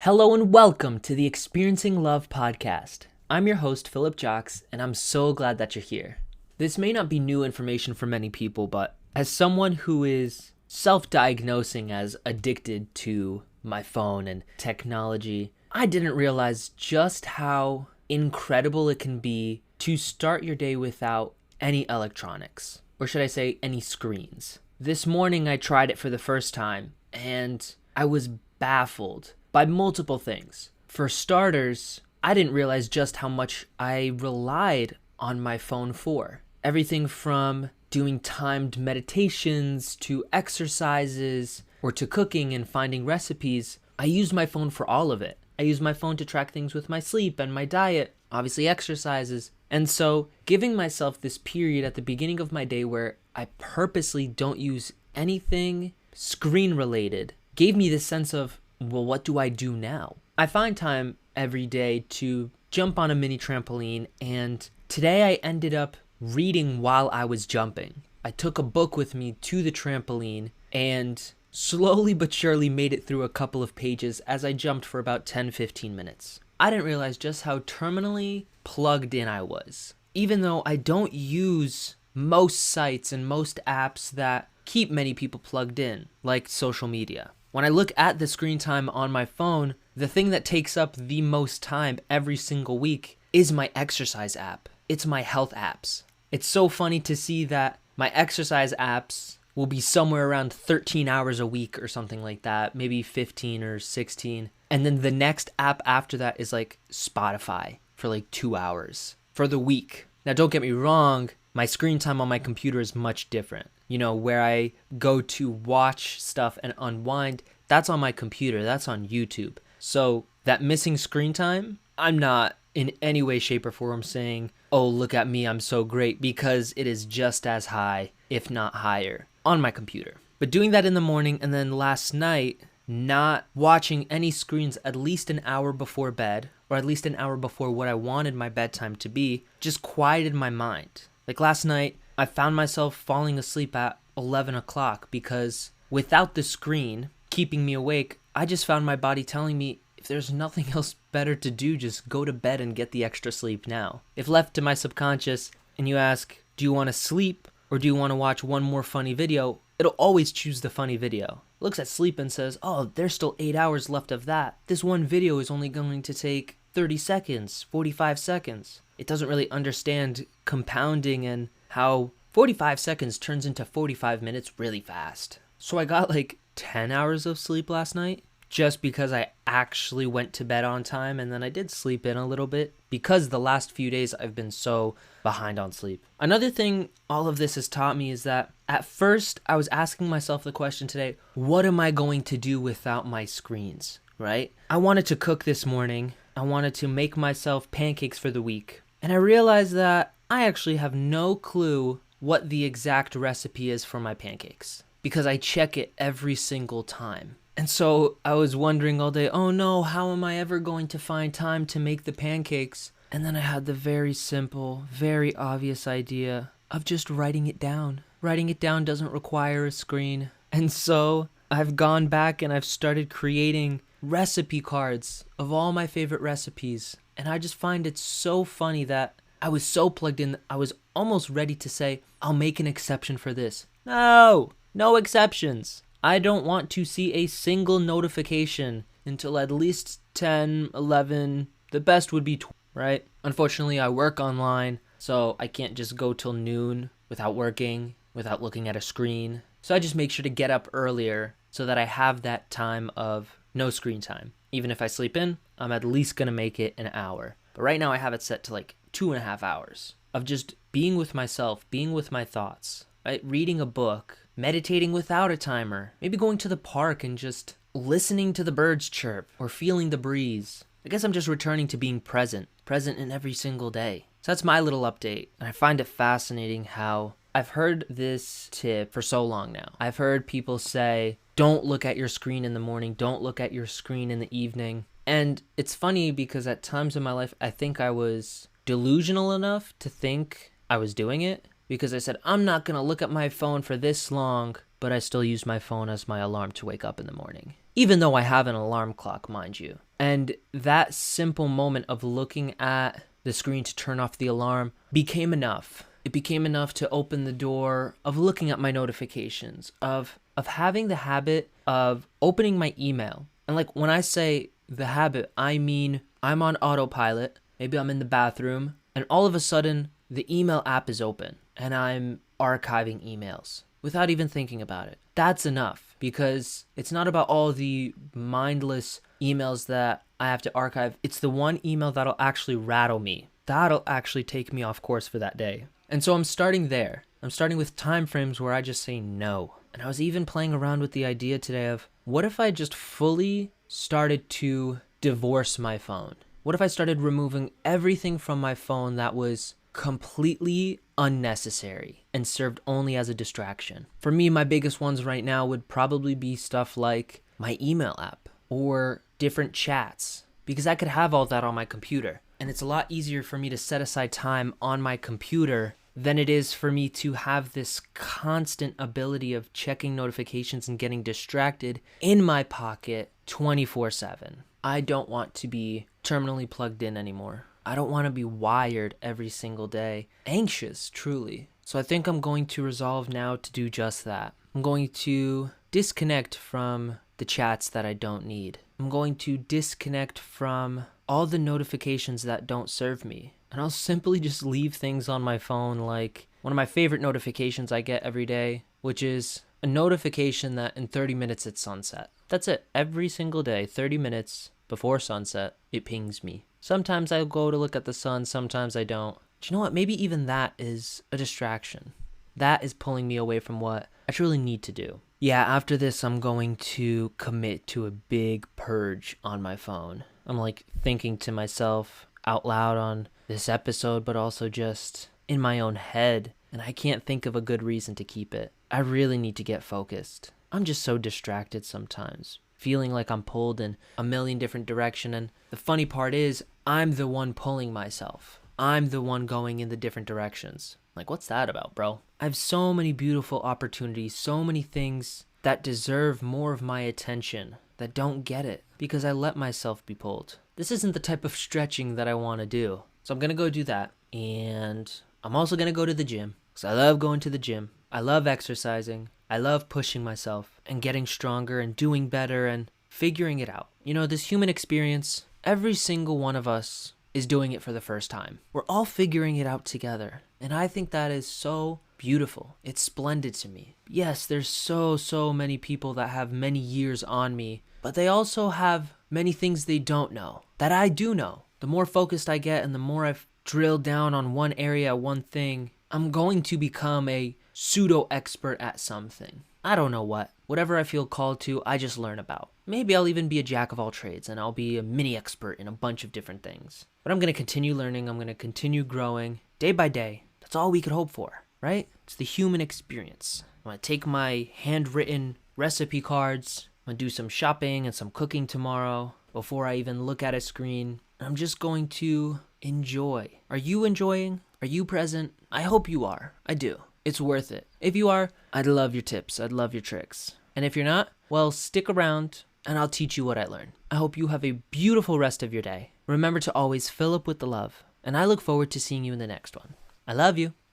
Hello and welcome to the Experiencing Love podcast. I'm your host, Philip Jocks, and I'm so glad that you're here. This may not be new information for many people, but as someone who is self-diagnosing as addicted to my phone and technology, I didn't realize just how incredible it can be to start your day without any electronics, or should I say any screens. This morning I tried it for the first time, and I was baffled by multiple things. For starters, I didn't realize just how much I relied on my phone for. Everything from doing timed meditations to exercises or to cooking and finding recipes. I used my phone for all of it. I used my phone to track things with my sleep and my diet, obviously exercises. And so giving myself this period at the beginning of my day where I purposely don't use anything screen related gave me this sense of, well, what do I do now? I find time every day to jump on a mini trampoline, and today I ended up reading while I was jumping. I took a book with me to the trampoline and slowly but surely made it through a couple of pages as I jumped for about 10-15 minutes. I didn't realize just how terminally plugged in I was. Even though I don't use most sites and most apps that keep many people plugged in, like social media. When I look at the screen time on my phone, the thing that takes up the most time every single week is my exercise app. It's my health apps. It's so funny to see that my exercise apps will be somewhere around 13 hours a week or something like that, maybe 15 or 16. And then the next app after that is like Spotify for like 2 hours for the week. Now, don't get me wrong, my screen time on my computer is much different. You know, where I go to watch stuff and unwind, that's on my computer, that's on YouTube. So that missing screen time, I'm not in any way, shape, or form saying, oh, look at me, I'm so great, because it is just as high, if not higher, on my computer. But doing that in the morning and then last night, not watching any screens at least an hour before bed, or at least an hour before what I wanted my bedtime to be, just quieted my mind. Like last night, I found myself falling asleep at 11 o'clock because without the screen keeping me awake, I just found my body telling me, if there's nothing else better to do, just go to bed and get the extra sleep now. If left to my subconscious and you ask, do you want to sleep or do you want to watch one more funny video? It'll always choose the funny video. It looks at sleep and says, oh, there's still 8 hours left of that. This one video is only going to take 30 seconds, 45 seconds. It doesn't really understand compounding and how 45 seconds turns into 45 minutes really fast. So I got like 10 hours of sleep last night just because I actually went to bed on time, and then I did sleep in a little bit because the last few days I've been so behind on sleep. Another thing all of this has taught me is that at first I was asking myself the question today, what am I going to do without my screens, right? I wanted to cook this morning. I wanted to make myself pancakes for the week. And I realized that I actually have no clue what the exact recipe is for my pancakes because I check it every single time. And so I was wondering all day, oh no, how am I ever going to find time to make the pancakes? And then I had the very simple, very obvious idea of just writing it down. Writing it down doesn't require a screen. And so I've gone back and I've started creating recipe cards of all my favorite recipes. And I just find it so funny that I was so plugged in, I was almost ready to say, I'll make an exception for this. No exceptions. I don't want to see a single notification until at least 10, 11, the best would be 12, right? Unfortunately, I work online, so I can't just go till noon without working, without looking at a screen. So I just make sure to get up earlier so that I have that time of no screen time. Even if I sleep in, I'm at least going to make it an hour. But right now I have it set to like 2.5 hours of just being with myself, being with my thoughts, right? Reading a book, meditating without a timer, maybe going to the park and just listening to the birds chirp or feeling the breeze. I guess I'm just returning to being present in every single day. So that's my little update. And I find it fascinating how I've heard this tip for so long now. I've heard people say, don't look at your screen in the morning, don't look at your screen in the evening. And it's funny because at times in my life, I think I was delusional enough to think I was doing it because I said, I'm not going to look at my phone for this long, but I still use my phone as my alarm to wake up in the morning. even though I have an alarm clock, mind you. And that simple moment of looking at the screen to turn off the alarm became enough. It became enough to open the door of looking at my notifications, of having the habit of opening my email. And like when I say the habit, I mean I'm on autopilot. Maybe I'm in the bathroom and all of a sudden the email app is open and I'm archiving emails without even thinking about it. That's enough, because it's not about all the mindless emails that I have to archive. It's the one email that'll actually rattle me. That'll actually take me off course for that day. And so I'm starting there. I'm starting with time frames where I just say no. And I was even playing around with the idea today of, what if I just fully started to divorce my phone? What if I started removing everything from my phone that was completely unnecessary and served only as a distraction? For me, my biggest ones right now would probably be stuff like my email app or different chats, because I could have all that on my computer. And it's a lot easier for me to set aside time on my computer than it is for me to have this constant ability of checking notifications and getting distracted in my pocket 24/7. I don't want to be terminally plugged in anymore. I don't want to be wired every single day, anxious, truly. So I think I'm going to resolve now to do just that. I'm going to disconnect from the chats that I don't need. I'm going to disconnect from all the notifications that don't serve me. And I'll simply just leave things on my phone, like one of my favorite notifications I get every day, which is a notification that in 30 minutes it's sunset. That's it. Every single day, 30 minutes before sunset, it pings me. Sometimes I'll go to look at the sun, sometimes I don't. Do you know what? Maybe even that is a distraction. That is pulling me away from what I truly need to do. Yeah, after this, I'm going to commit to a big purge on my phone. I'm like thinking to myself out loud on this episode, but also just in my own head. And I can't think of a good reason to keep it. I really need to get focused. I'm just so distracted sometimes, feeling like I'm pulled in a million different directions. And the funny part is, I'm the one pulling myself. I'm the one going in the different directions. Like, what's that about, bro? I have so many beautiful opportunities, so many things that deserve more of my attention that don't get it because I let myself be pulled. This isn't the type of stretching that I want to do. So I'm going to go do that. And I'm also going to go to the gym because I love going to the gym. I love exercising. I love pushing myself and getting stronger and doing better and figuring it out. You know, this human experience, every single one of us is doing it for the first time. We're all figuring it out together. And I think that is so beautiful. It's splendid to me. Yes, there's so many people that have many years on me, but they also have many things they don't know that I do know. The more focused I get and the more I've drilled down on one area, one thing, I'm going to become a pseudo expert at something. I don't know what. Whatever I feel called to, I just learn about. Maybe I'll even be a jack of all trades and I'll be a mini expert in a bunch of different things. But I'm going to continue learning. I'm going to continue growing day by day. That's all we could hope for, right? It's the human experience. I'm going to take my handwritten recipe cards. I'm going to do some shopping and some cooking tomorrow before I even look at a screen. I'm just going to enjoy. Are you enjoying? Are you present? I hope you are. I do. It's worth it. If you are, I'd love your tips. I'd love your tricks. And if you're not, well, stick around and I'll teach you what I learned. I hope you have a beautiful rest of your day. Remember to always fill up with the love. And I look forward to seeing you in the next one. I love you.